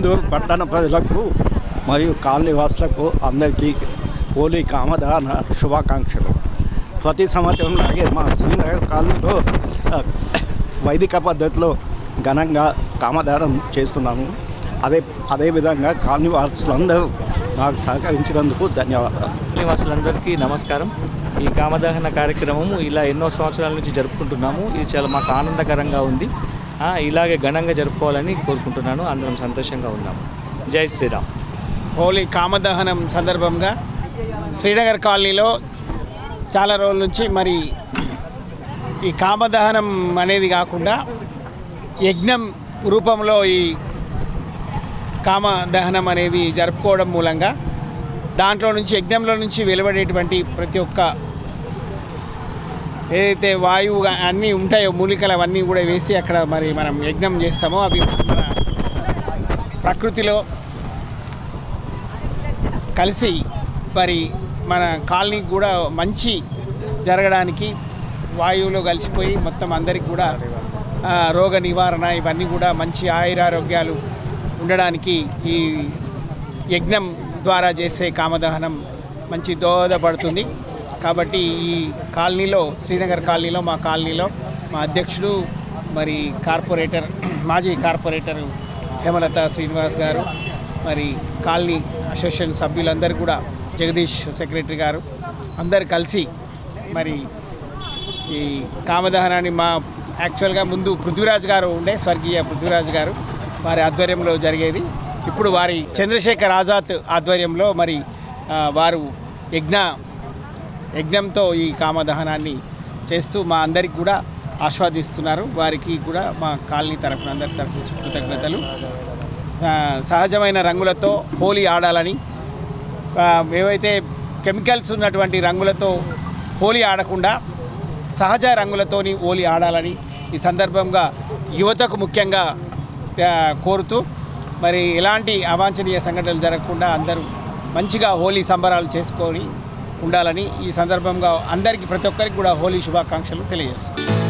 ఇందూరు పట్టణ ప్రజలకు మరియు కాలనీ వాసులకు అందరికీ హోలీ కామదహన శుభాకాంక్షలు. ప్రతి సంవత్సరం లాగే మా శ్రీనగర్ కాలనీలో వైదిక పద్ధతిలో ఘనంగా కామదహనం చేస్తున్నాము. అదేవిధంగా కాలనీ వాసులందరూ నాకు సహకరించినందుకు ధన్యవాదాలు. వాసులందరికీ నమస్కారం. ఈ కామదహన కార్యక్రమము ఇలా ఎన్నో సంవత్సరాల నుంచి జరుపుకుంటున్నాము. ఇది చాలా మాకు ఆనందకరంగా ఉంది. ఇలాగే ఘనంగా జరుపుకోవాలని కోరుకుంటున్నాను. అందరం సంతోషంగా ఉన్నాము. జై శ్రీరామ్. హోలీ కామదహనం సందర్భంగా శ్రీనగర్ కాలనీలో చాలా రోజుల నుంచి మరి ఈ కామదహనం అనేది కాకుండా యజ్ఞం రూపంలో ఈ కామదహనం అనేది జరుపుకోవడం మూలంగా దాంట్లో నుంచి యజ్ఞంలో నుంచి వెలువడేటువంటి ప్రతి ఒక్క ఏదైతే వాయువు అన్నీ ఉంటాయో మూలికలు అవన్నీ కూడా వేసి అక్కడ మరి మనం యజ్ఞం చేస్తామో అవి మన ప్రకృతిలో కలిసి మరి మన కాలనీకి కూడా మంచి జరగడానికి వాయువులో కలిసిపోయి మొత్తం అందరికి కూడా రోగ నివారణ ఇవన్నీ కూడా మంచి ఆయురారోగ్యాలు ఉండడానికి ఈ యజ్ఞం ద్వారా చేసే కామదహనం మంచి దోహదపడుతుంది. కాబట్టి ఈ కాలనీలో శ్రీనగర్ కాలనీలో మా అధ్యక్షుడు మరి మాజీ కార్పొరేటర్ హేమలత శ్రీనివాస్ గారు, మరి కాలనీ అసోసియేషన్ సభ్యులందరూ కూడా జగదీష్ సెక్రటరీ గారు అందరు కలిసి మరి ఈ కామదహనాన్ని యాక్చువల్గా ముందు పృథ్వీరాజ్ గారు స్వర్గీయ పృథ్వీరాజ్ గారు వారి ఆధ్వర్యంలో జరిగేది. ఇప్పుడు వారి చంద్రశేఖర్ ఆజాద్ ఆధ్వర్యంలో మరి వారు యజ్ఞంతో ఈ కామదహనాన్ని చేస్తూ మా అందరికి కూడా ఆస్వాదిస్తున్నారు. వారికి కూడా మా కాలనీ తరఫున అందరి తరఫున కృతజ్ఞతలు. సహజమైన రంగులతో హోలీ ఆడాలని, ఏవైతే కెమికల్స్ ఉన్నటువంటి రంగులతో హోలీ ఆడకుండా సహజ రంగులతోని హోలీ ఆడాలని ఈ సందర్భంగా యువతకు ముఖ్యంగా కోరుతూ మరి ఎలాంటి అవాంఛనీయ సంఘటనలు జరగకుండా అందరూ మంచిగా హోలీ సంబరాలు చేసుకొని ఉండాలని ఈ సందర్భంగా అందరికీ ప్రతి ఒక్కరికి కూడా హోలీ శుభాకాంక్షలు తెలియజేస్తున్నాను.